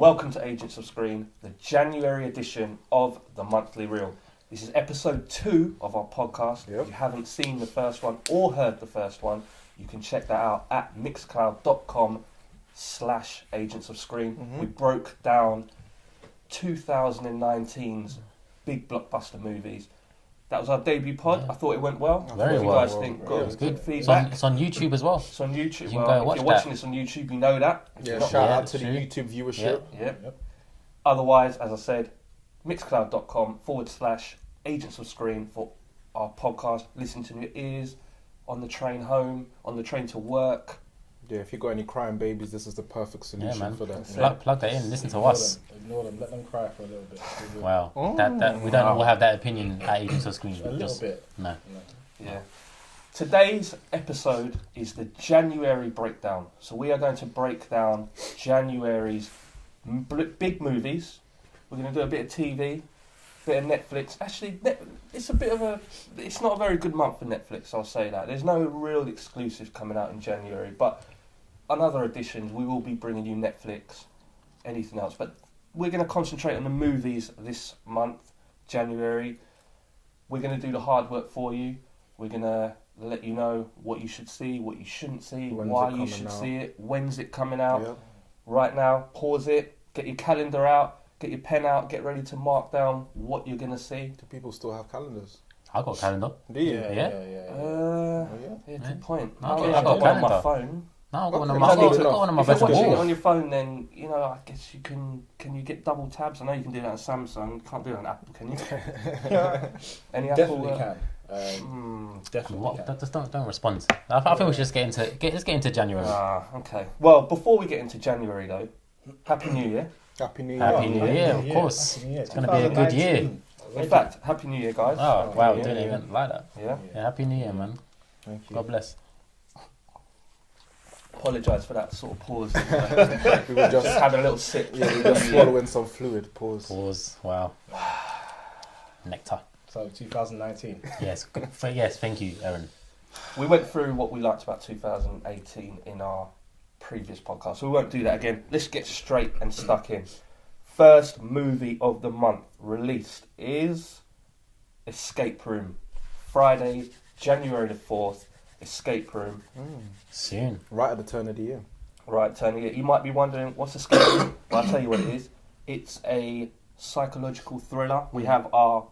Welcome to Agents of Screen, the January edition of the Monthly Reel. This is episode 2 of our podcast. Yep. If you haven't seen the first one or heard the first one, you can check that out at mixcloud.com/Agents of Screen. Mm-hmm. We broke down 2019's big blockbuster movies. That was our debut pod. Yeah. I thought it went well. Very what do you well. guys think? Yeah, Got it was good good. feedback. It's on YouTube as well. It's on YouTube. You can Well, go if watch you're that. watching this on YouTube, you know that. If Yeah, you're not- shout Yeah, out to the true. YouTube viewership. Yep. Otherwise, as I said, mixcloud.com/Agents of Screen for our podcast. Listen to your ears on the train home, on the train to work. Yeah, if you got any crying babies, this is the perfect solution man. for that. Plug that in. Listen to us. Ignore them. Let them cry for a little bit. Wow. Oh. That we don't all have that opinion at Agents of Screen. A little bit. No. Yeah. Today's episode is the January breakdown. So we are going to break down January's big movies. We're going to do a bit of TV, bit of Netflix. Actually, it's not a very good month for Netflix, I'll say that. There's no real exclusives coming out in January, but on other editions we will be bringing you Netflix, anything else. But we're going to concentrate on the movies this month, January. We're going to do the hard work for you. We're going to let you know what you should see, what you shouldn't see, When's why it you coming should out? see it, when's it coming out. Yeah. Right now, pause it, get your calendar out, get your pen out, get ready to mark down what you're going to see. Do people still have calendars? I got a calendar. Do you? Yeah. Yeah, good point. Okay, I've I got got one on my calendar. phone. No, I got one Okay. on my I don't I know. got one on my If you're bedroom watching it wall. on your phone, then, I guess you can you get double tabs? I know you can do that on Samsung. Can't do that on Apple, can you? Any Apple? Definitely can. Definitely What? can. Just don't respond. I think we should just let's get into January. Okay. Well, before we get into January, though, Happy New Year. Happy New Year. Happy New Year, of course. Happy New Year. It's gonna be a good year. 2019. In fact, Happy New Year, guys. Oh wow, yeah, doing yeah. it even like that. Yeah. Yeah, Happy New Year, man. Thank you. God bless. Apologise for that sort of pause. We were Just just, had a little sip. yeah, we were just swallowing some fluid. Pause. Pause. Wow. Nectar. So 2019. Yes. Yes. Thank you, Aaron. We went through what we liked about 2018 in our previous podcast, so we won't do that again. Let's get straight and stuck in. First movie of the month released is Escape Room. Friday, January the 4th, Escape Room. Soon. Right at the turn of the year. Right, turning it. You might be wondering, what's Escape Room? Well, I'll tell you what it is. It's a psychological thriller. We have our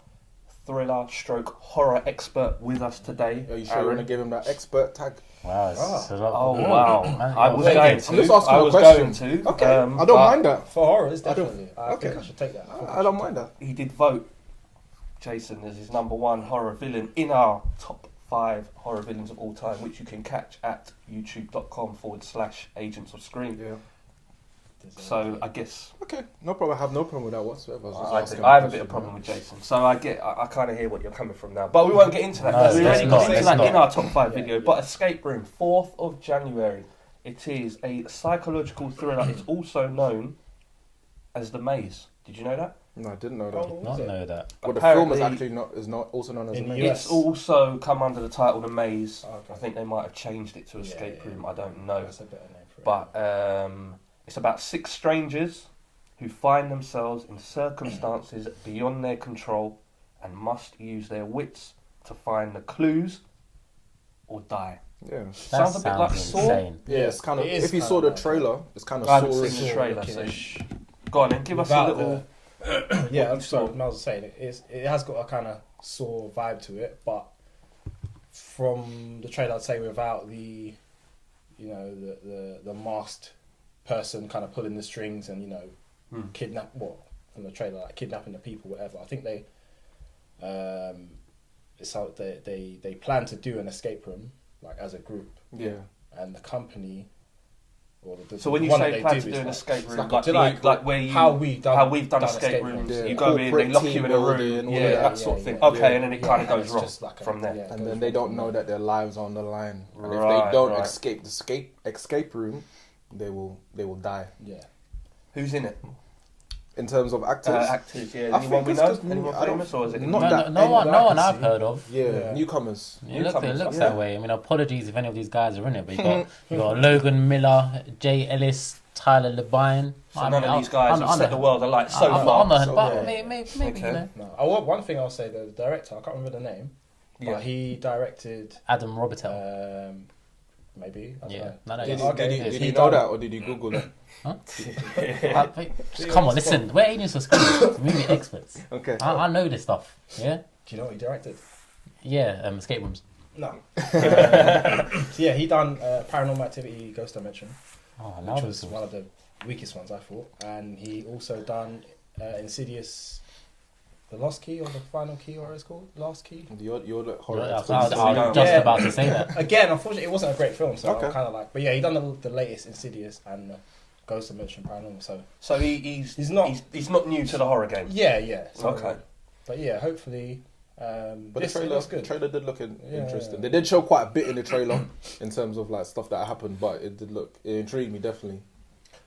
thriller stroke horror expert with us today. Are you sure you want to give him that expert tag? Wow. It's a lot. Oh, wow. Man, I was you're going thinking. to. I'm just asking I a was question. going to. Okay, I don't but mind that. For horrors, I don't- definitely. I think I should take that. I don't mind that. He did vote Jason as his number 1 horror villain in our top 5 horror villains of all time, which you can catch at youtube.com/Agents of Screen. Yeah. So I guess Okay, no problem. I have no problem with that whatsoever. was just I asking have a bit question, of problem yeah. with Jason. So I kind of hear what you're coming from now, but we won't get into that. No, because we let's already not, got into let's that not. in our top 5 Yeah, video. yeah. But Escape Room, 4th of January. It is a psychological thriller. It's also known as The Maze. Did you know that? No, I didn't know that. Oh, Not know that. Well, the film is Apparently- actually is not also known as In a the maze. US. It's also come under the title The Maze. Oh, okay. I think they might have changed it to Yeah, Escape yeah. Room. I don't know. That's a better name for it. But it's about 6 strangers who find themselves in circumstances beyond their control and must use their wits to find the clues or die. Yeah. That Sounds a bit like sounds Saw. insane. Yeah, it's kind of. It is If you kind saw of the like trailer, it's kind of I haven't Saw-ish. seen the trailer, so go on then, give us a Without little. Yeah, what I'm you sorry. saw. I was saying it has got a kind of Saw vibe to it, but from the trailer, I'd say without the, the masked person kind of pulling the strings and from the trailer, like kidnapping the people, whatever. I think they, it's how they plan to do an escape room like as a group, Yeah. and the company. Or the So when you one say that plan they to is do an like- escape it's room, like where you how we've done escape rooms, Yeah. you go in, they Corporate lock you team in a room, building, all yeah, of that that. sort of thing. Yeah, Okay, yeah. and then it kind of and goes it's wrong just like from there. yeah, it And goes then they wrong don't from know there. that their lives are on the line. And if Right, they don't right. escape the escape room, they will die. Yeah. Who's in it? In terms of actors, Actors, yeah. I Anyone think we it's know? just- Anyone I don't- famous, or is it? not No, that no one I can I've see. heard of. yeah, newcomers. It looks Newcomers, that way. I mean, apologies if any of these guys are in it, but you got Logan Miller, Jay Ellis, Tyler Labine. So none of these guys have set the world alight so far. But yeah. maybe Okay. you know. No, one thing I'll say, the director, I can't remember the name, Yeah. but he directed, Adam Robitel. maybe, I don't Yeah. know. No, Did yeah. you He know done- that or did you Google that? Come on, listen. We're agents of screen, movie experts. Okay. I know this stuff. Yeah. Do you know what he directed? Yeah. Escape rooms. No. So yeah, he done Paranormal Activity Ghost Dimension, Oh, I which love was it. one of the weakest ones, I thought. And he also done Insidious, The Lost Key, or The Final Key, or it's called Last Key. You're the horror I expert. was just Yeah. about to say that. Again, unfortunately, it wasn't a great film, so Okay. I'm kind of like, but yeah, he done the latest Insidious and Ghost Dimension Paranormal. So So he's He's not- he's not new to the horror game. yeah. So, Okay. But yeah, hopefully, But this the looks good. trailer did look Yeah, interesting. yeah. They did show quite a bit in the trailer in terms of like stuff that happened, but it intrigued me definitely.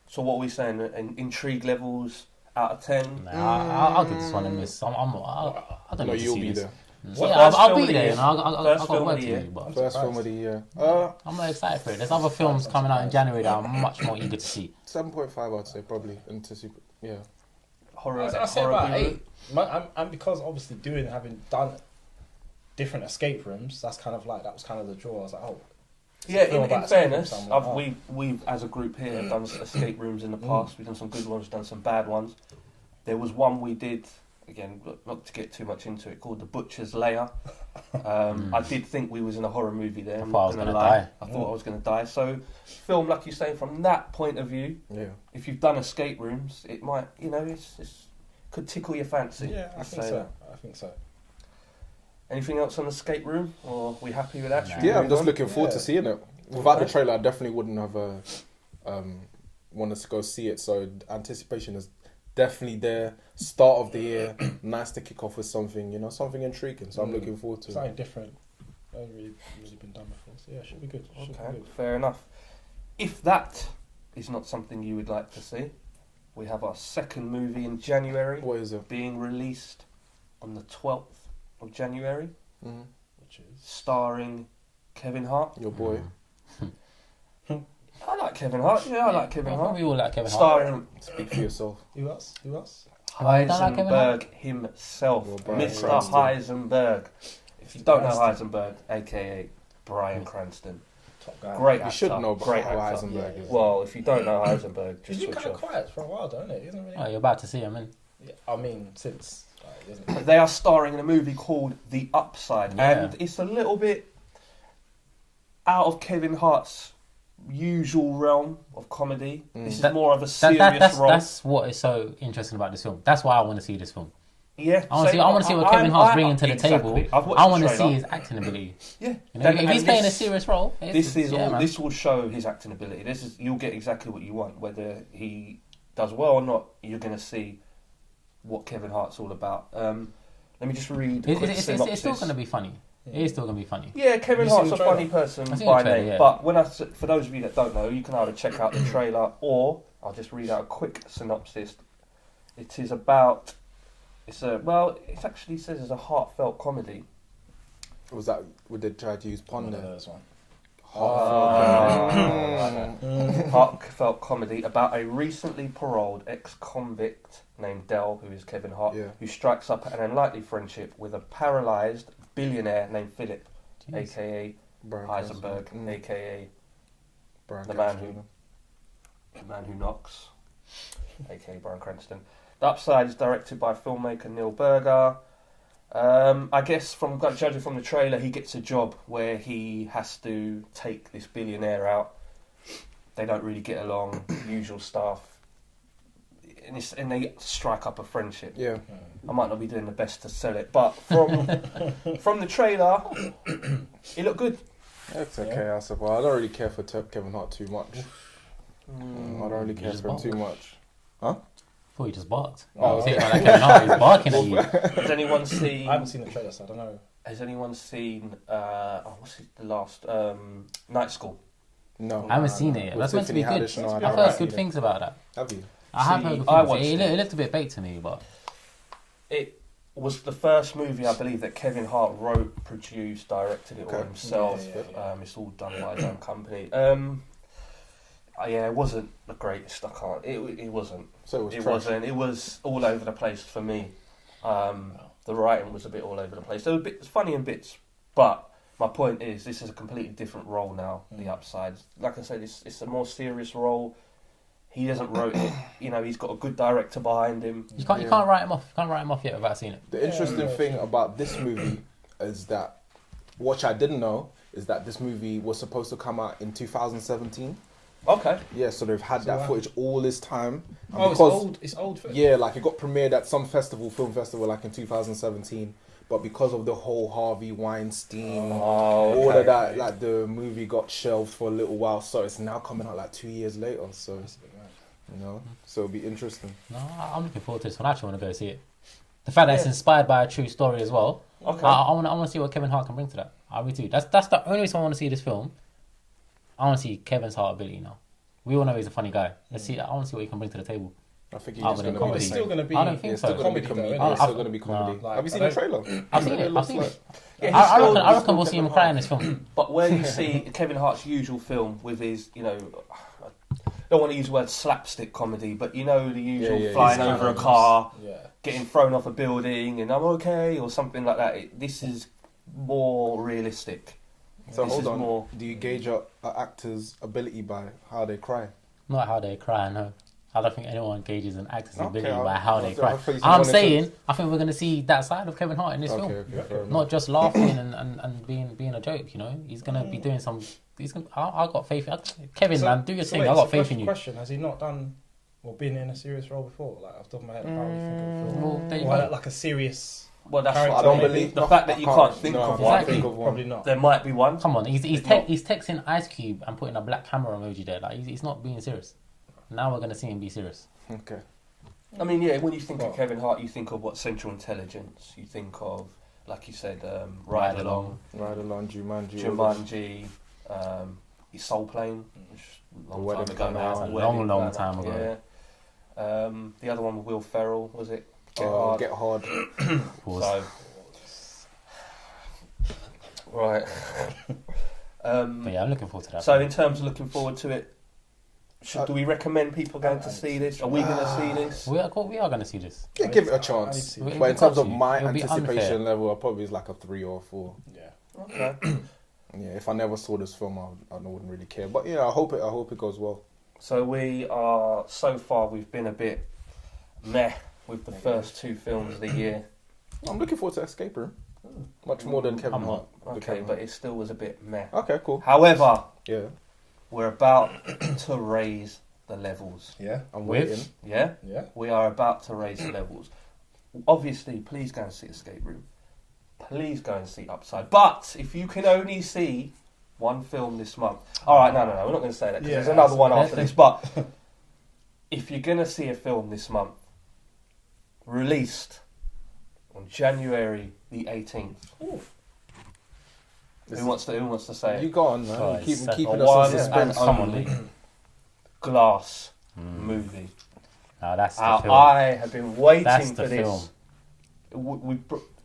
So what are we saying? Intrigue levels out of 10. Nah, I'll give this one a miss. I don't No, need to you'll see be this. there. What Yeah, first I'll film be of the there. year? And I'll First got film work of to the do. year? But First film of the year. I'm not excited for it. There's other films coming out in January that I'm much more eager to see. 7.5, I'd say probably into super. Yeah. Horror. I say horror about guru. 8. And because obviously having done different escape rooms, that was kind of the draw. I was like, oh, Yeah, film in about escape fairness, rooms, I'm like, oh. we've as a group here done escape rooms in the past. We've done some good ones, done some bad ones. There was one we did, again, not to get too much into it, called The Butcher's Lair. I did think we was in a horror movie there. I'm thought I not was gonna gonna lie. die. I thought I was going to die. So, film, like you say, from that point of view, Yeah. if you've done escape rooms, it might, it's could tickle your fancy. yeah, I Let's think say so. that. I think so. Anything else on escape room, or are we happy with that? Should we Yeah, I'm move just on? looking forward to Yeah. seeing it. Without the trailer, I definitely wouldn't have wanted to go see it. So anticipation is definitely there. Start of the year, nice to kick off with something, something intriguing. So I'm looking forward to it. Something different. Hasn't really been done before. So yeah, should be good. Should Okay, be good. fair enough. If that is not something you would like to see, we have our second movie in January What is it? being released on the 12th of January, Mm-hmm. Which is starring Kevin Hart. Your boy. I like Kevin Hart. Yeah, I like Kevin I Hart. think we all like Kevin Hart. Starring Speak for yourself. who else? Who else? I don't like Kevin Hart. Heisenberg himself, Well, Bryan Mr. Cranston. Heisenberg. If you don't know Cranston. Heisenberg, aka Bryan Cranston, Top guy. great You actor. should know great who actor. Heisenberg is. Well, if you don't know Heisenberg, He's just been switch kind of off. quiet for a while, don't it? He hasn't really. Oh, you're about to see him, in. Yeah, I mean, since. Isn't it? They are starring in a movie called The Upside, Yeah. and it's a little bit out of Kevin Hart's usual realm of comedy. This is That- more of a serious role. That's what is so interesting about this film. That's why I want to see this film. Yeah, I want to see what Kevin Hart's bringing to the exactly. table. I've watched I the want to trailer. see his acting ability. Yeah, You know, if And he's playing a this- serious role, This is yeah, all. man. This will show his acting ability. You'll get exactly what you want, whether he does well or not. You're going to see what Kevin Hart's all about. Let me just read. A quick It's synopsis. still going to be funny. It is still going to be funny. Yeah, Kevin Have you Hart's seen a the funny trailer? person I've seen by the trailer, name. yeah. But for those of you that don't know, you can either check out the trailer or I'll just read out a quick synopsis. It is about. It actually says it's a heartfelt comedy. Was that? Would they try to use pun One of there? those one. Heartfelt comedy about a recently paroled ex-convict named Dell, who is Kevin Hart, Yeah. who strikes up an unlikely friendship with a paralysed billionaire named Philip, Jeez. aka Bryan Heisenberg, Cranston. aka Bryan the man Cranston. the man who knocks, aka Bryan Cranston. The Upside is directed by filmmaker Neil Berger. I guess judging from the trailer, he gets a job where he has to take this billionaire out. They don't really get along, usual stuff, and they strike up a friendship. Yeah. I might not be doing the best to sell it, but from the trailer, it looked good. It's okay, I suppose. I don't really care for Kevin Hart too much. I don't really You care just for him bark. too much. I thought he just barked. Oh, See, like Kevin Hart, he's barking at you. Has anyone seen? I haven't seen the trailer, so I don't know. Has anyone seen? The last Night School? No. I haven't seen it yet. With That's meant to be Tiffany good. Haddish, no, I I've haven't heard seen good it. things about that. Have you? I have See, heard good I things. watched It it. looked a bit baked to me, but It was the first movie I believe that Kevin Hart wrote, produced, directed it all Okay. himself. Yeah. It's all done by his own company. Yeah, it wasn't the greatest. I can't. It wasn't. So it was It trash. wasn't. It was all over the place for me. The writing was a bit all over the place. There were bits funny in bits, but my point is, this is a completely different role now. The Upside, like I said, it's a more serious role. He hasn't wrote it. You know, he's got a good director behind him. You can't write him off. You can't write him off yet without seeing it. The interesting thing about this movie is that, which I didn't know, is that this movie was supposed to come out in 2017. Okay. Yeah, so they've had that footage all this time. And Oh, because, it's old footage. yeah, like it got premiered at some film festival, like in 2017. But because of the whole Harvey Weinstein, all of that, like the movie got shelved for a little while. So it's now coming out like 2 years later. So, you know, so it'll be interesting. No, I'm looking forward to this one. I actually want to go see it. The fact that it's inspired by a true story as well. Okay. I want to see what Kevin Hart can bring to that. I really do. That's the only reason I want to see this film. I want to see Kevin's Hart ability now. We all know he's a funny guy. Let's see. I want to see what he can bring to the table. I think I he's wouldn't going to comedy. be It's still going to be. I don't think It's so. still going to be Comedy, comedy. though, It's still going to be comedy. No. Have you seen Like, the trailer? I've seen it. It I've looks seen like- it. Yeah, I reckon we'll see him cry in this film. But where you see Kevin Hart's usual film with his, you know, I don't want to use the word slapstick comedy, but you know the usual Yeah, flying it's over a kind of car, Yeah. getting thrown off a building, and I'm okay, or something like that. This is more realistic. So This hold is on. more- Do you gauge an actor's ability by how they cry? Not how they cry, no. I don't think anyone gauges an actor's Okay, ability I'll- by how I'll- they I'll cry. face it I'm on it. saying, I think we're going to see that side of Kevin Hart in this film. Okay, fair enough. Not just laughing and being a joke, you know. He's going to be doing some... I got faith. Kevin, man, do your thing. wait, I got so faith in you. Question: Has he not done or been in a serious role before? Like off the top of my head, I can't really think of a film. Well, there you Or go. like a serious. Well, that's Character what I don't mean. believe the fact that you can't think no, of I one. can't think of one. Probably not. There might be one. Come on, he's not. texting Ice Cube and putting a black camera emoji there. Like he's not being serious. Now we're gonna see him be serious. Okay. I mean, yeah, when you think Well- of Kevin Hart, you think of what Central Intelligence. You think of, like you said, Ride Along, Ride along, Jumanji. Jumanji, Soul Plane, which The long Wedding time ago now. Planner. The Wedding Long Planner, time ago. Yeah. The other one with Will Ferrell, was it? Get hard. Pause. So, right. But yeah, I'm looking forward to that. So in terms of looking forward to it, do we recommend people going to see this? Are we going to see this? we are going to see this. Yeah, give it a I need chance. to see it. But in terms of It'll my be anticipation unfair. level, I probably is like a 3 or 4. Yeah. Okay. Yeah, if I never saw this film, I wouldn't really care. But yeah, I hope it goes well. So we've been a bit meh with the first 2 films of the year. I'm looking forward to Escape Room. Much more than Kevin I'm Hart. Okay, but it still was a bit meh. Okay, cool. However, Yeah, we're about to raise the levels. Yeah. I'm With? waiting. Yeah? Yeah. We are about to raise the levels. Obviously, please go and see Escape Room. Please go and see Upside. But if you can only see one film this month... Alright, no, we're not going to say that because Yeah, there's another one that's- after this. But if you're going to see a film this month, released on January the 18th... Who wants to say You it? go on, man. Oh, Keep it's keeping one us in and suspense. Come on, only Lee. Glass movie. Now that's the Now, film. I have been waiting That's for the this. film. We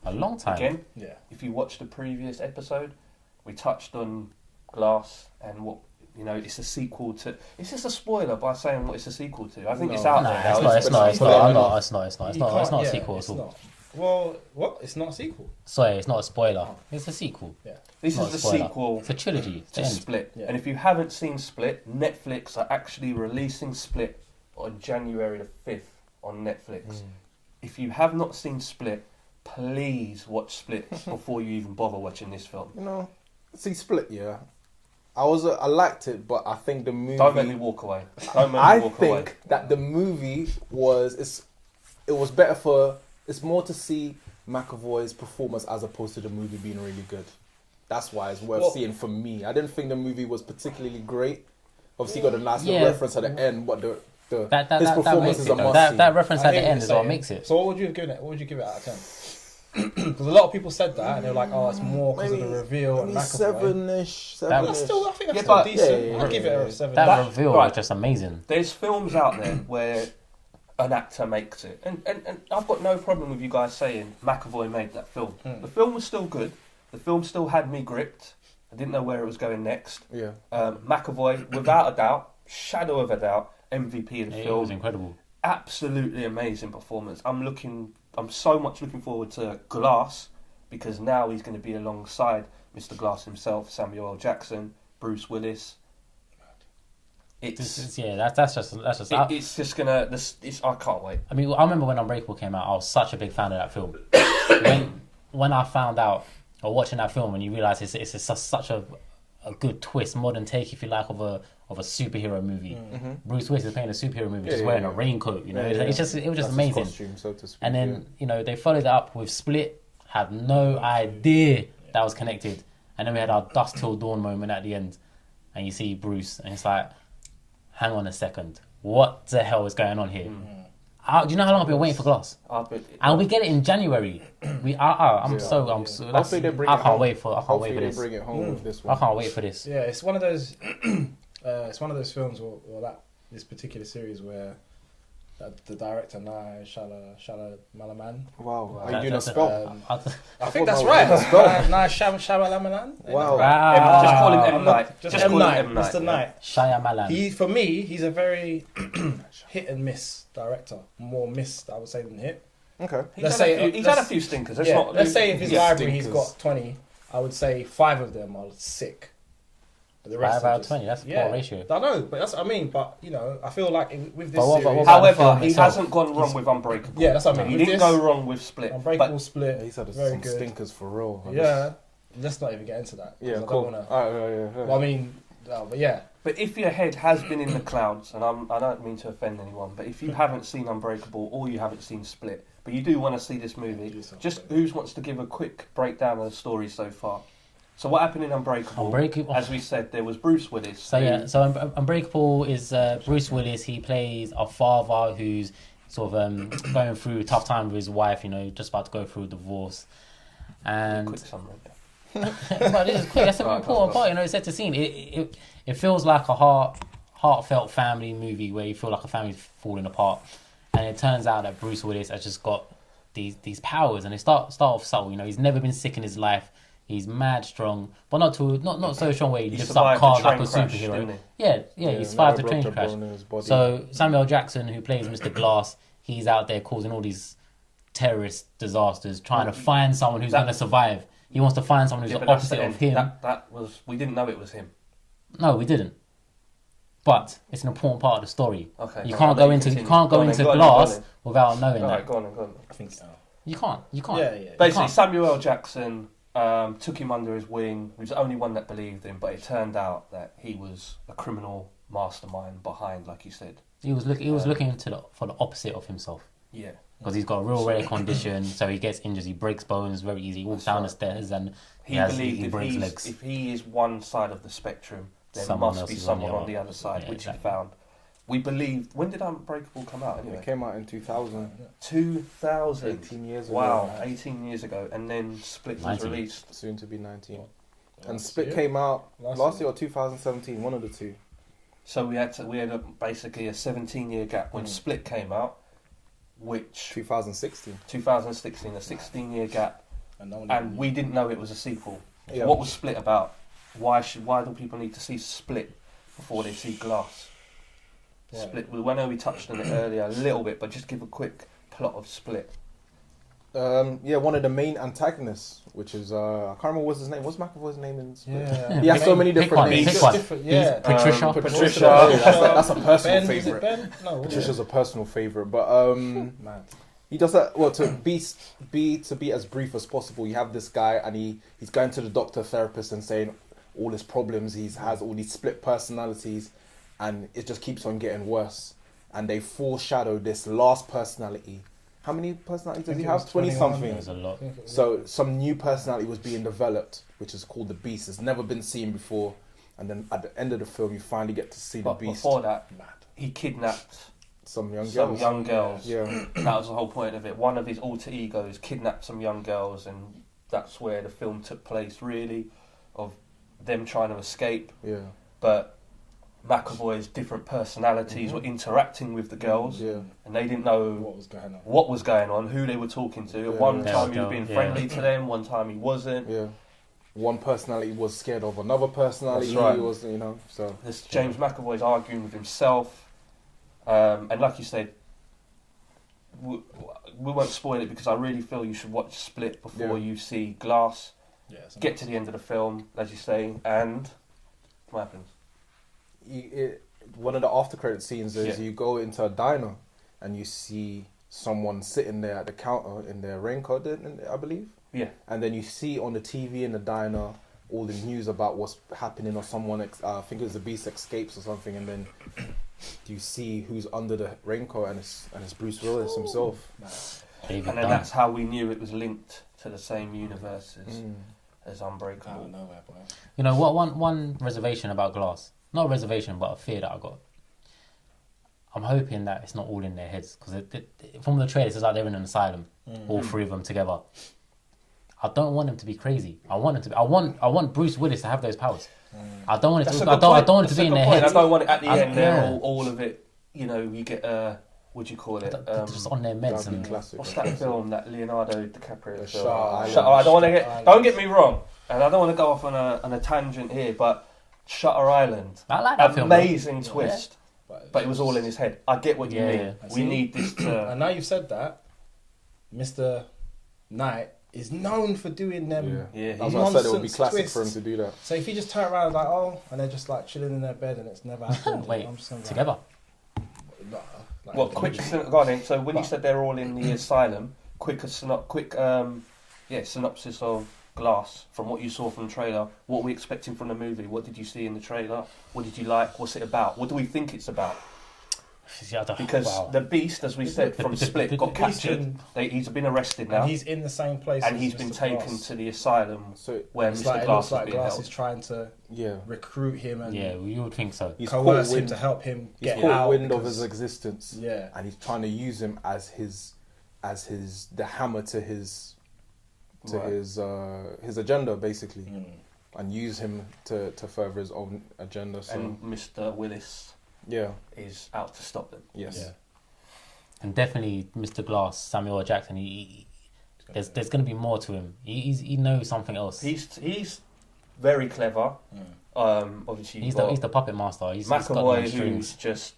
A long time. again, Yeah. if you watch the previous episode, we touched on Glass and what it's a sequel to. It's just a spoiler by saying what it's a sequel to. I think No. it's out Nah, there now. it's not. It's but not. it's It's not. not. It's not. It's You not. It's can't- not a yeah, sequel it's at all. not. Well, what? It's not a sequel. Sorry, it's not a spoiler. It's a sequel. Yeah. This Not is a the spoiler. sequel It's a trilogy. It's the to end. Split. Yeah. And if you haven't seen Split, Netflix are actually releasing Split on January the 5th on Netflix. If you have not seen Split, please watch Split before you even bother watching this film. You know, see Split. Yeah, I liked it, but I think the movie. Don't make me walk away. Don't make I me walk think away. that the movie was better for. It's more to see McAvoy's performance as opposed to the movie being really good. That's why it's worth seeing for me. I didn't think the movie was particularly great. Obviously, got a nice little Yeah. reference at the end, but his That performance makes is it. a though. must That see. reference I at the hear what end you're is what saying. makes it. So what would you have given it? What would you give it out of 10? Because a lot of people said that and they were like, "Oh, it's more because of the reveal and maybe McAvoy." 7-ish. That That's 7-ish. still, I think that's Yeah, still but- decent. yeah, I'd give it a 7. That reveal right. was just amazing. There's films out there where an actor makes it. And I've got no problem with you guys saying McAvoy made that film. The film was still good. The film still had me gripped. I didn't know where it was going next. Yeah. McAvoy, without a doubt, shadow of a doubt, MVP of the It film. was incredible. Absolutely amazing performance. I'm so much looking forward to Glass, because now he's going to be alongside Mr. Glass himself, Samuel L. Jackson, Bruce Willis. That's just It's just gonna. I can't wait. I mean, I remember when Unbreakable came out, I was such a big fan of that film. when I found out, or watching that film, and you realise it's such a good twist, modern take, if you like, of a superhero movie. Mm-hmm. Bruce Willis is playing a superhero movie, just wearing a raincoat. You know, Yeah, it was just That's his amazing. costume, so to speak, And then they followed it up with Split. Had no idea that was connected, and then we had our Dust Till Dawn moment at the end, and you see Bruce, and it's like, hang on a second, what the hell is going on here? Do you know how long I've been waiting for Glass? And we get it in January. I can't wait for this. Bring it home with this one. I can't wait for this. Yeah, it's one of those. It's one of those films, or this particular series where the director Shyamalan. Wow, are you doing a spell? I think that's right. Shyamalan. Wow. Just call him M. Night. Just M. Night. M. Mr. Night. Shyamalan. For me, he's a very hit and miss director. More missed, I would say, than hit. Okay. He's had a few stinkers. Let's say if his library he's stinkers. got 20, I would say 5 of them are sick. But the rest 5 out are of just, 20, that's a poor ratio. I know, but that's what I mean. But I feel like with this But series, However, he hasn't gone wrong with Unbreakable. Yeah, that's what I mean. He With didn't this, go wrong with Split. Unbreakable, Split. He's had very some good. stinkers for real. Yeah, let's not even get into that. 'Cause Yeah, I cool. Don't wanna, Yeah. well, I mean, but yeah. But if your head has been in the clouds, and I don't mean to offend anyone, but if you haven't seen Unbreakable or you haven't seen Split, but you do want to see this movie, just who wants to give a quick breakdown of the story so far? So what happened in Unbreakable? As we said, there was Bruce Willis. So Unbreakable is Bruce Willis. He plays a father who's sort of going through a tough time with his wife. Just about to go through a divorce. And Quick summary. but this is quick. That's an important part. It sets the scene. It feels like a heartfelt family movie where you feel like a family's falling apart, and it turns out that Bruce Willis has just got these powers, and they start off subtle. He's never been sick in his life. He's mad strong, but not so strong where he lifts up cars like a superhero. Yeah, he survived the train crash. So Samuel Jackson, who plays Mr. Glass, he's out there causing all these terrorist disasters, trying to find someone who's going to survive. He wants to find someone who's the opposite of him. We didn't know it was him. No, we didn't. But it's an important part of the story. Okay. You can't go into Glass without knowing that. Go on. I think so. You can't. Yeah. Basically, Samuel L. Jackson took him under his wing. He was the only one that believed him, but it turned out that he was a criminal mastermind behind, like you said. He was looking for the opposite of himself. Yeah. Because he's got a real rare condition, so he gets injured. He breaks bones very easy. He walks down the stairs and he breaks legs. If he is one side of the spectrum, there must be someone on the other side, which he found. We believe. When did Unbreakable come out? Anyway, It came out in 2000. 2000. 18 years ago. Wow, 18 years ago, and then Split was released. Soon to be 19. And Split came out last year or 2017, one of the two. So we had basically a 17-year gap when Split came out, which 2016, a 16-year gap, and we didn't know it was a sequel. Yeah. What was Split about? Why do people need to see Split before they see Glass? Yeah. Split. I know we touched on it earlier a little bit, but just give a quick plot of Split. One of the main antagonists, which is I can't remember what's his name. What's McAvoy's name in Split? Yeah. He has so many different names. Patricia. That's a personal favorite. Ben? No, Patricia's a personal favorite, but he does that. Well, to be as brief as possible, you have this guy, and he's going to the doctor, therapist, and saying all his problems. He has all these split personalities, and it just keeps on getting worse. And they foreshadow this last personality. How many personalities does he have? 20-something. There's a lot. So some new personality was being developed, which is called the Beast. It's never been seen before. And then at the end of the film, you finally get to see the Beast. Before that, he kidnapped some young girls. Yeah. That was the whole point of it. One of his alter egos kidnapped some young girls, and that's where the film took place, really, of them trying to escape. Yeah. But McAvoy's different personalities were interacting with the girls, and they didn't know what was going on, who they were talking to. One time he was being friendly to them, one time he wasn't. Yeah. one personality was scared of another personality. That's right. He was, you know, so There's James McAvoy's arguing with himself, and like you said, we won't spoil it because I really feel you should watch Split before you see Glass. Yeah, Get to the end of the film, as you say, and what happens? One of the after credit scenes is Yeah. you go into a diner and you see someone sitting there at the counter in their raincoat, I believe. Yeah. And then you see on the TV in the diner all the news about what's happening, or someone, I think it was the Beast escapes or something, and then you see who's under the raincoat, and it's Bruce Willis himself. David And then Dunn. that's how we knew it was linked to the same universe as Out Unbreakable. of nowhere, boy. You know what? One reservation about Glass. Not a reservation, but a fear that I got. I'm hoping that it's not all in their heads because from the trailers, it's like they're in an asylum, all three of them together. I don't want them to be crazy. I want them to. I want Bruce Willis to have those powers. I don't want it to. I don't want it to be in their I heads. don't want it at the end. They're yeah. all of it. You know, you get what do you call it? They're just on their meds That'd be and classic. What's that film that Leonardo DiCaprio? The film? Shutter I don't want to Shutter get. Island. Don't get me wrong, and I don't want to go off on a tangent here, but Shutter Island, I like that film. though. amazing twist, but it was all in his head. I get what you Yeah, mean. yeah. We need this to. And now you've said that, Mr. Knight is known for doing them. Yeah, That's he- what I said. It would be Nonsense classic for him twists. to do that. So if you just turn around like, oh, and they're just like chilling in their bed and it's never happened. Wait, I'm just gonna be together. Like, like, Well, quick, go on then. So when you But- said they're all in the asylum, synopsis of Glass from what you saw from the trailer. What are we expecting from the movie? What did you see in the trailer? What did you like? What's it about? What do we think it's about? Yeah, I don't- Because wow. the Beast, as we said, from Split, got He's captured. been- He's been arrested now, and he's in the same place. and as he's been Mr. taken Glass. to the asylum So where It's Mr. like, it Glass looks is like being Glass held. is trying to yeah, recruit him and Yeah, you would think so. he's coerce caught him wind. to help him He's get caught out. wind of because- his existence, Yeah. and he's trying to use him as the hammer to his Right. his agenda, basically, Mm. and use him to further his own agenda. So And Mr. Willis yeah, is out to stop them. yes, Yeah. And definitely Mr. Glass, Samuel L. Jackson. There's going to be more to him. He knows something else. He's very clever. Obviously, He's you've got the puppet master. He's got no McAvoy, strings. who's just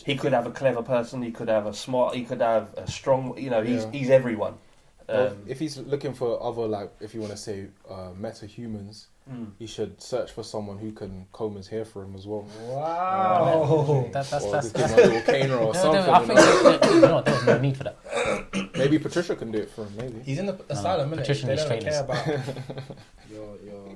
he could have a clever person. He could have a smart. He could have a strong. You know, he's everyone. Well, if he's looking for other, like, if you want to say meta-humans, he should search for someone who can comb his hair for him as well. Wow. That's Or that's just give him a little caner or No, something. I think you know what, there was no need for that. Maybe Patricia can do it for him. Maybe. He's in the asylum, innit? Patrician They is don't care trainers. about your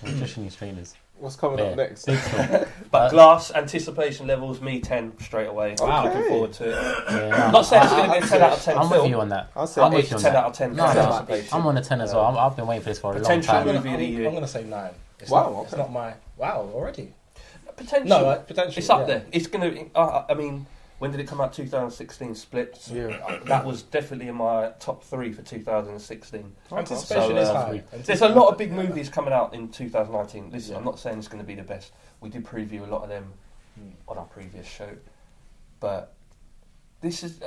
Nutrition trainers. What's coming up Yeah. next? Big film. But Glass anticipation levels me 10 straight away. Wow. I'm looking forward to it. Yeah, I'm not saying it's going to be a 10 out of 10 I'm film. with you on that. I'll say I'm It's with you a on 10 that. out of 10 No, no, anticipation. I'm on a 10 as well. I've been waiting for this for a long Potential time. movie of the year. I'm going to say 9. It's Wow, Not, It's okay. not my... Wow, already? Potential. No, potentially. It's up yeah. there. It's going to... I mean, when did it come out? 2016 Split. Yeah. That was definitely in my top 3 for 2016. Anticipation So, is high. There's a lot of big movies coming out in 2019. Listen, Yeah. I'm not saying it's going to be the best. We did preview a lot of them on our previous show, but this is.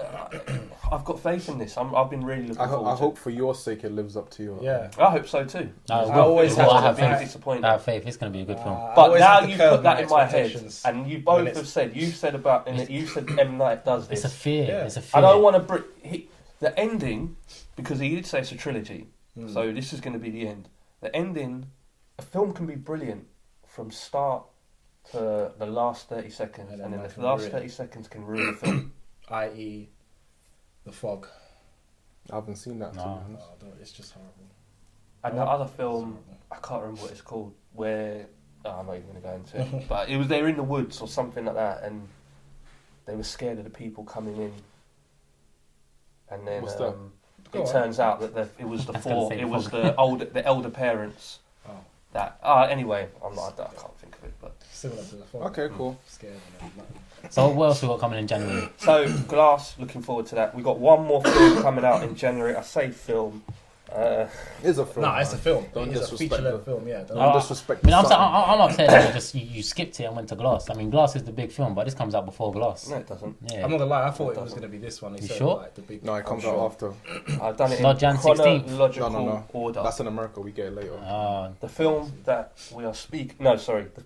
I've got faith in this. I've been really looking forward I to hope for your sake it lives up to your. Yeah. it. I hope so too. No, I always well, have I have to Being faith. disappointed. I have faith. It's going to be a good film. I But always now have to you curb put that my in my head, expectations. and you when both it's- have said. You said about, and you said M Night does this. It's a fear. Yeah. It's a fear. I don't want to the ending, because he did say it's a trilogy, Mm. so this is going to be the end. The ending, a film can be brilliant from start to the last 30 seconds, And and then then that the can last ruin 30 seconds can ruin the film. i.e. The Fog. I haven't seen that. To be No. honest. Oh, it's just horrible. And the other film, I can't remember what it's called, where I'm not even going to go into it, but it was they were in the woods or something like that, and they were scared of the people coming in, and then What's that? Go it on. turns out that it was the I was gonna four, say it was Fog. the elder parents Oh, that. Anyway, I can't think of it, but similar to The Fog. Okay, cool. Scared of them. So what else we got coming in January? so Glass. Looking forward to that. We got one more film coming out in January. I say film. It's a film. No, it's a film. Don't It's a disrespect feature-length the- film. Yeah. Don't disrespect I mean, the I'm upset that you skipped it and went to Glass. I mean, Glass is the big film, but this comes out before Glass. No, it doesn't. Yeah. I'm not gonna lie. I thought it was doesn't. gonna be this one. You instead sure? Of, like, the big. No, it comes I'm out sure. after. I've done it Not in Jan 16th. chronological No. order. That's in America. We get it later. The film that we are speaking. No, sorry. The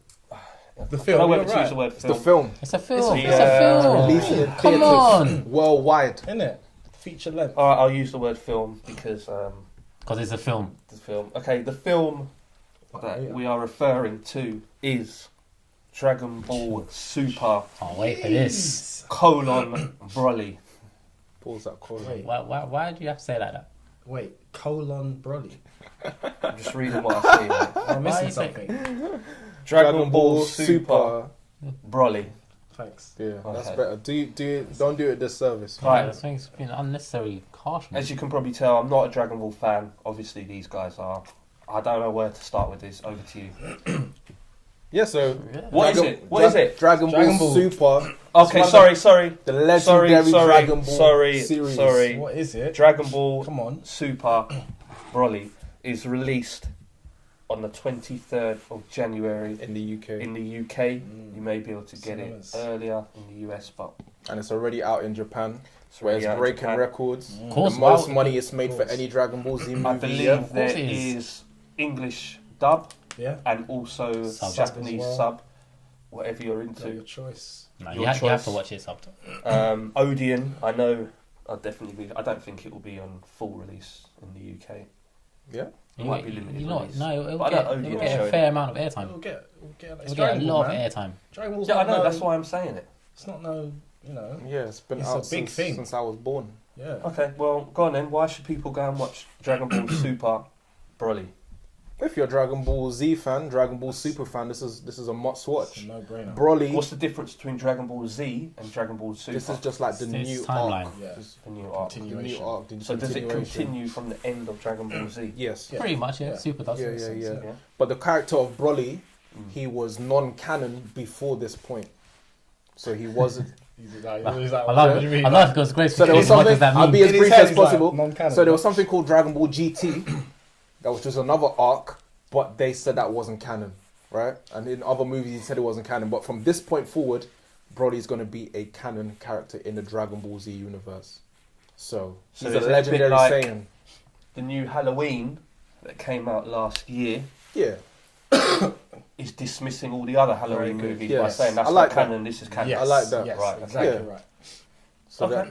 I film. don't know You're whether to use right. the word It's the film. film. It's a film. It's It's a- a film. Releasing in Come theatres on. worldwide. Isn't it? Feature length. All right, I'll use the word film because Because it's a film. the film. Okay, the film that we are referring to is Dragon Ball Super Can't wait for this. Broly. Pause that call. Wait. Why do you have to say it like that? Wait. Colon Broly. I'm just reading what I see. Mate. I'm Why missing you say- something. Dragon Ball Super Broly. Thanks. Yeah, that's Okay. better. Don't do it this service. Right. I think it's been unnecessary harsh. As you can probably tell, I'm not a Dragon Ball fan. Obviously, these guys are. I don't know where to start with this. Over to you. Yeah, so What is it? What is it? Dragon Dragon Ball Ball. Super, Okay, sorry. the legendary Dragon Ball series. Sorry. What is it? Dragon Ball Come on. Super Broly is released on the 23rd of January in the UK, in the UK. You may be able to get Cinemas. it earlier in the US, but and it's already out in Japan, it's where already it's out in breaking Japan. records. Of course, The most wow. money it's made for course. any Dragon Ball Z movie. I believe of course there it is. is English dub Yeah. and also Sub. Japanese As well. sub, whatever you're So your into. choice. No, Your you have choice. to watch it subtitle. Odeon, I know. I'll definitely be. I don't think it will be on full release in the UK. Yeah, It might be limited You know, release. no, it'll But I get, know Odeon it'll get showed a fair amount of airtime. We'll get It'll get a lot of airtime. Dragon Ball's Yeah, I not know. no- That's why I'm saying it. It's not no, you know. yeah, it's been It's out a big since, thing. since I was born. Yeah. Okay, well, go on then. Why should people go and watch Dragon Ball Super Broly? If you're a Dragon Ball Z fan, Dragon Ball Super fan, this is a must It's a watch. no-brainer. Broly, What's the difference between Dragon Ball Z and Dragon Ball Super? this is just like the It's new timeline. arc. Yeah. Just the new arc. the new Continuation. arc. The So does it continuation. continue from the end of Dragon Ball Z? Yes. Yeah. Pretty much, yeah. Yeah. Super does. Yeah, Makes yeah, sense, yeah. Yeah. But the character of Broly, Mm. he was non-canon before this point. So he wasn't. He's like, I what love do you it. mean? I love it because Grace. So there was what something. does that I'll mean? be as In his brief head, as he's like, possible. non-canon. So there was something called Dragon Ball GT, that was just another arc, but they said that wasn't canon, right? And in other movies, he said it wasn't canon. But from this point forward, Broly's going to be a canon character in the Dragon Ball Z universe. So So he's is a it a bit legendary like- Saiyan. The new Halloween that came out last year Yeah, is dismissing all the other Halloween good. movies Yes. by saying that's I like not that. canon, this is canon. Yes, I like that. Yes, Right, exactly yeah. right. so Okay.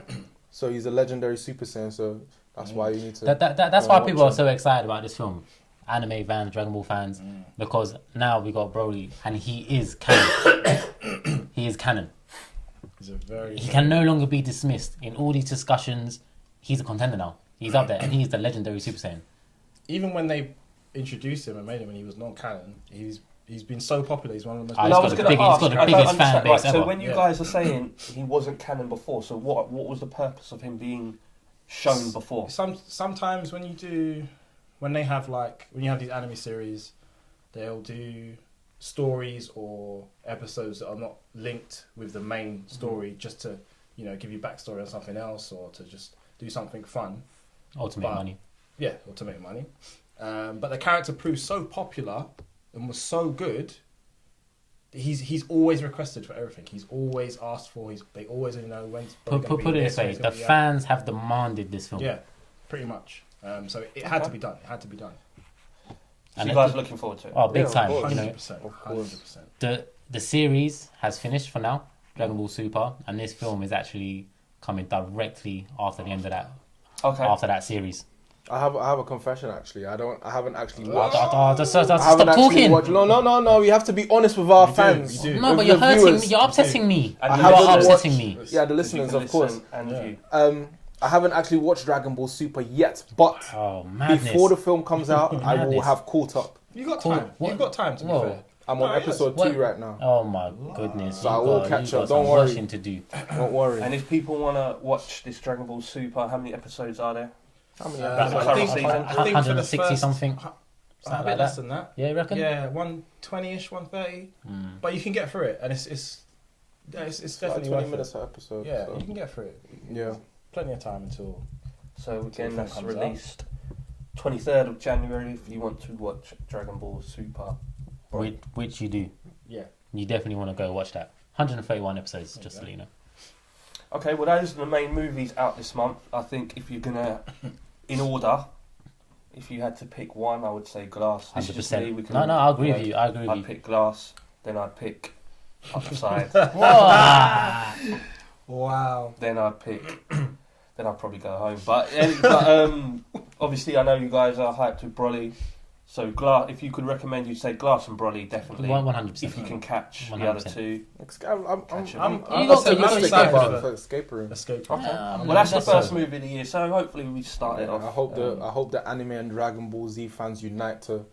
so he's a legendary Super Saiyan. So that's why you need to. That's go why and people are watch so excited about this film. Anime fans, Dragon Ball fans, because now we got Broly and he is canon. He is canon. He's a very. He can no longer be dismissed in all these discussions. He's a contender now. He's up there, and he's the legendary Super Saiyan. Even when they introduced him and made him when he was non-canon, he's been so popular. He's one of the most. Ah, No, I he's was got the going to big- he's ask. got the I don't biggest fan understand. base Right, so ever. when you Yeah. guys are saying he wasn't canon before, so what was the purpose of him being shown before? Sometimes when they have when you have these anime series, they'll do stories or episodes that are not linked with the main story, just to give you backstory on something else or to just do something fun. Ultimate But- money. Yeah, or to make money. But the character proved so popular and was so good. He's always requested for everything. He's always asked for. They always when's Put it this way: the fans have demanded this film. Yeah, pretty much. So it had to be done. It had to be done. So And you it- guys are looking forward to it? Oh, big Yeah, of time! course. You know, 100%. Of course. 100%. the series has finished for now, Dragon Ball Super, and this film is actually coming directly after the end of that Okay. after that series. I have a confession actually. I haven't actually Oh, watched. just I stop haven't actually talking. watched. No. We have to be honest with our You do, fans. you do. No, with but you're the hurting viewers. me. You're upsetting me. And You I are haven't upsetting watched- me. Yeah, the So you listeners, can of course. listen and Yeah. view. I haven't actually watched Dragon Ball Super yet, but Oh, madness. before the film comes out, I will Madness. have caught up. You got Cool. time. What- You've got time to be Whoa. fair. I'm on Oh, yes. episode What? 2 right now. Oh my goodness. So I will catch you got up, don't some worry. washing to do. Don't worry. And if people want to watch this Dragon Ball Super, how many episodes are there? How many I episodes? current think season. for the 160 first, something. A Something bit like less that. than that. Yeah, you reckon? Yeah, 120ish, 130. Mm. But you can get through it, and it's Like definitely 20 worth minutes it. per episode. Yeah, so. you can get through it. Yeah. Plenty of time until. So again, film that's comes out. released 23rd of January if you want to watch Dragon Ball Super. Which you do. Yeah. You definitely want to go watch that. 131 episodes, just to let you know. Okay, well those are the main movies out this month. I think if you're gonna, in order, if you had to pick one, I would say Glass. This is just me. We 100%. can, No, I agree with you. I agree with I'd you. pick Glass, then I'd pick Upside, Whoa. Wow. then I'd pick, then I'd probably go home. But obviously I know you guys are hyped with Broly. So Glass, if you could recommend, you'd say Glass and Broly definitely. 100%. If you can catch 100%. the other two. You got Escape Room. Escape. Okay. Yeah, Well, that's the that's first so. movie of the year, so hopefully we start it off. I hope the anime and Dragon Ball Z fans unite to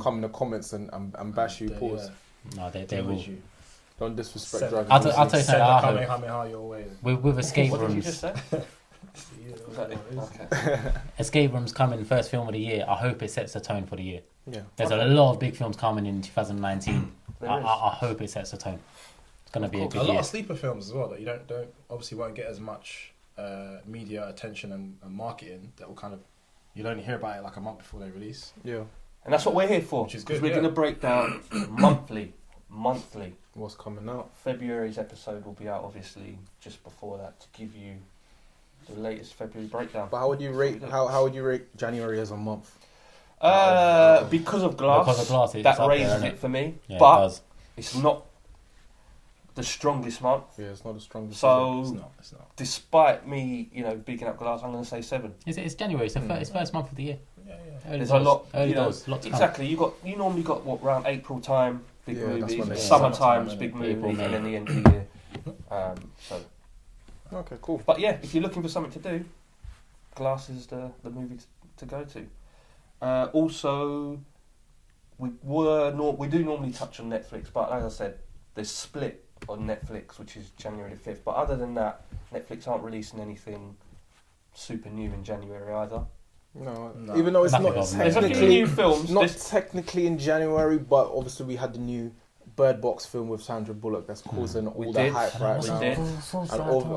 come in the comments and bash you. Pause. No, they They will. with you. Don't disrespect Send- Dragon I'll Ball tell Z. you Send something. the I hope. Kamehameha your way. With escape What did you rooms, just say? Was that it? Okay. escape rooms coming first film of the year. I hope it sets the tone for the year. Yeah. There's a lot of big films coming in 2019. There I is. hope it sets the tone. It's gonna be a course. good A lot year. of sleeper films as well that you don't obviously won't get as much media attention and marketing. That will kind of you'll only hear about it like a month before they release. Yeah. And that's what we're here for. Which is Because good, we're yeah. going to break down monthly. What's coming out? February's episode will be out, obviously, just before that to give you the latest February breakdown. But how would you rate? How would you rate January as a month? Because of Glass, Because of Glass, it's that up there, raises isn't it for me. Yeah, it but does. it's not the strongest month. Yeah, it's not the strongest. So, It's not. despite me, bigging up Glass, I'm going to say 7. It's January. It's first month of the year. Yeah. Early There's doors. a lot. Early you know, doors. Lot to come. exactly. You normally got what around April time, big Yeah, that's movies. when they- Summertime's Summertime, big innit? movies, April, May. and then the end of the year. So, Okay, cool. but yeah, if you're looking for something to do, Glass is the movie to go to. Also, we do normally touch on Netflix, but as I said, there's Split on Netflix, which is January the 5th. But other than that, Netflix aren't releasing anything super new in January either. No, No. even though it's Nothing not of note. There's a few technically new films. not There's- technically in January, but obviously we had the new Bird Box film with Sandra Bullock that's causing all the did. hype right We now. did. And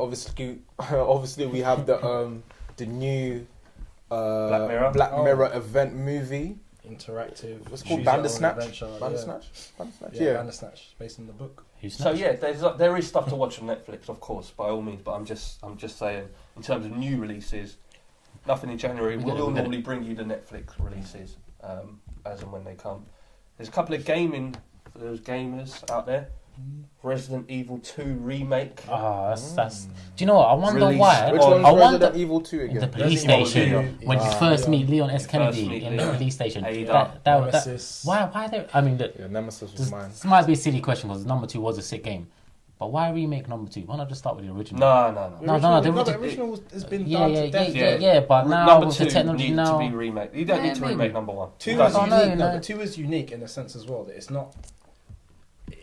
obviously we have the new Black Mirror. Mirror event movie. Interactive. What's it called? choose your own Bandersnatch? adventure, Bandersnatch? Bandersnatch? Yeah, Yeah. Bandersnatch, based on the book. Who's So next? yeah, there is stuff to watch on Netflix, of course, by all means. But I'm just saying, in terms of new releases, nothing in January. We get it, We'll we get it. normally bring you the Netflix releases as and when they come. There's a couple of gaming for those gamers out there. Resident Evil 2 remake. That's. Do you know what? I wonder Released. why. Which Oh, one's I wonder Resident Evil 2 in again? the police Resident Evil station 2. when you Ah, first yeah. meet Leon S. You Kennedy first meet in the Leon. police station. Ada. That, Nemesis. why they? I mean, look, Yeah, Nemesis was mine. this might be a silly question because number 2 was a sick game, but why remake number 2? Why not just start with the original? No. The original has been done to death. Yeah. But now number with 2 the technology needs now, to be remade. You don't Yeah, need to maybe. remake number 1. Two You don't is need I to. know, unique. no. But 2 is unique in the sense as well that it's not.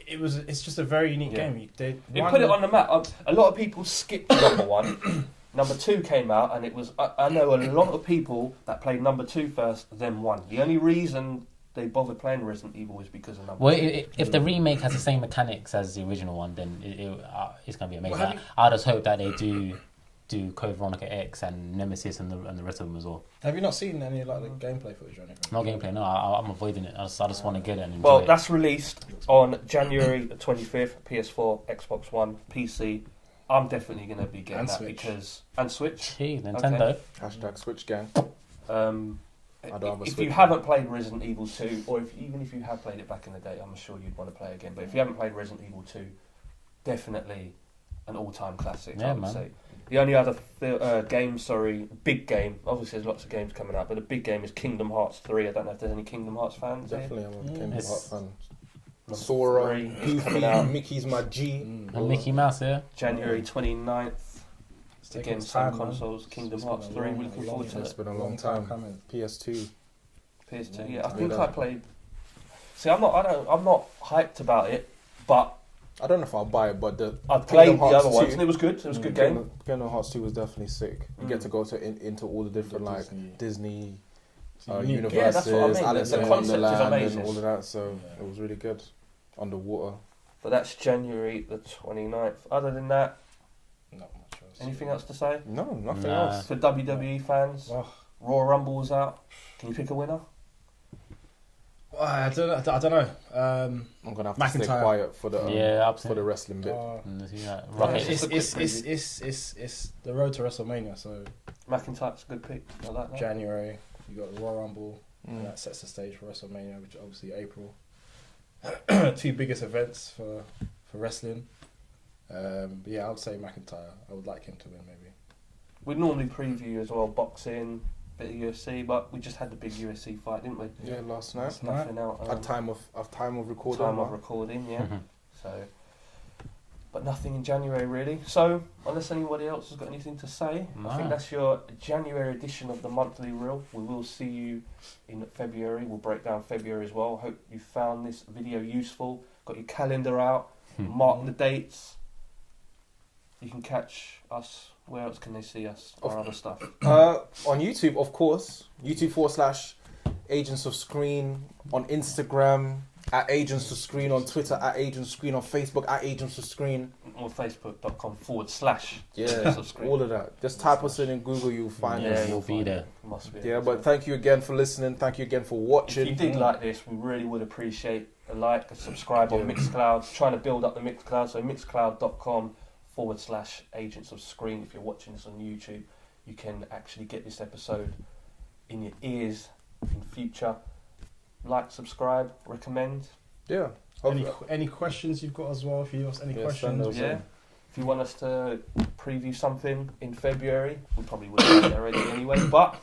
It's just a very unique Yeah. game. They put it on the map. A lot of people skipped number 1. Number 2 came out, and it was. I know a lot of people that played number 2 first, then 1. The only reason they bothered playing Resident Evil is because of number well, 2. if the remake has the same mechanics as the original one, then it's gonna be amazing. Well, have you- I just hope that they do Code Veronica X and Nemesis and the rest of them as well. Have you not seen any like the gameplay footage or anything? No gameplay, no. I'm avoiding it. I just want to get it and enjoy Well, it. that's released on January the 25th. PS4, Xbox One, PC. I'm definitely going to be getting And that Switch. and Switch. Gee, Nintendo. Hashtag Switch Gang. If Switch you it. haven't played Resident Evil 2, or even if you have played it back in the day, I'm sure you'd want to play it again. But if you haven't played Resident Evil 2, definitely an all-time classic. Yeah, I would man. say. The only other big game. Obviously, there's lots of games coming out, but the big game is Kingdom Hearts 3. I don't know if there's any Kingdom Hearts fans. here. Definitely, I'm a Kingdom It's- Hearts fan. Number Sora, 3 is coming Goofy, out Mickey's my G. And Mickey Mouse, yeah. January 29th. It's taking Again, its some time, man. consoles. Kingdom It's been Hearts a 3. long- We're looking long forward to time. It's it. been a long time. coming. PS2. PS2. Long Yeah, I time. think Yeah. I played. See, I'm not hyped about it, but I don't know if I'll buy it, but I played Kingdom the Hearts other ones 2. and it was good. It was a good game. Kingdom Hearts 2 was definitely sick. You get Mm. to go into all the different like Disney. Disney Unique. Yeah, that's universes, what I mean. Alice The in concept is Wonderland, amazing. and all of that. So Yeah. it was really good. Underwater. But that's January the 29th. Other than that, Not much else. anything else to say? No, nothing Nah. else. For WWE fans, Oh, Royal Rumble was out. Can you pick a winner? I don't know. I'm gonna have to stay McIntyre. quiet for the Yeah, for the wrestling bit. Rocket. It's the road to WrestleMania. So McIntyre's a good pick. I like that. January, you got the Royal Rumble, and that sets the stage for WrestleMania, which is obviously April. 2 biggest events for wrestling. But yeah, I would say McIntyre. I would like him to win, maybe. We normally preview as well boxing, bit of UFC, but we just had the big UFC fight, didn't we? Yeah, last night. There's nothing out. At time of recording. Time of recording, yeah. So, but nothing in January really. So, unless anybody else has got anything to say, I think that's your January edition of the monthly reel. We will see you in February. We'll break down February as well. Hope you found this video useful. Got your calendar out. Mark the dates. You can catch us. Where else can they see us? Or other stuff? On YouTube, of course. YouTube/Agents of Screen. On Instagram, @Agents of Screen. On Twitter, @Agents of Screen. On Facebook, @Agents of Screen. Or facebook.com/ Yeah, Agents of Screen. all of that. Just type us in Google, you'll find us. You'll be there. Must be. Yeah, but thank you again for listening. Thank you again for watching. If you did like this, we really would appreciate a like, a subscribe on Mixcloud. Trying to build up the Mixcloud, so mixcloud.com/Agents of Screen. If you're watching this on YouTube, you can actually get this episode in your ears in future. Like, subscribe, recommend. Yeah. Any questions you've got as well? If you ask any send questions, those Yeah. If you want us to preview something in February, we probably would have done it already anyway. But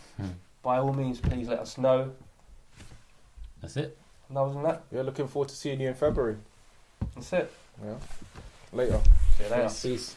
by all means, please let us know. That's it. And other than that, Yeah, looking forward to seeing you in February. that's it. Yeah. Later. See you later. Peace.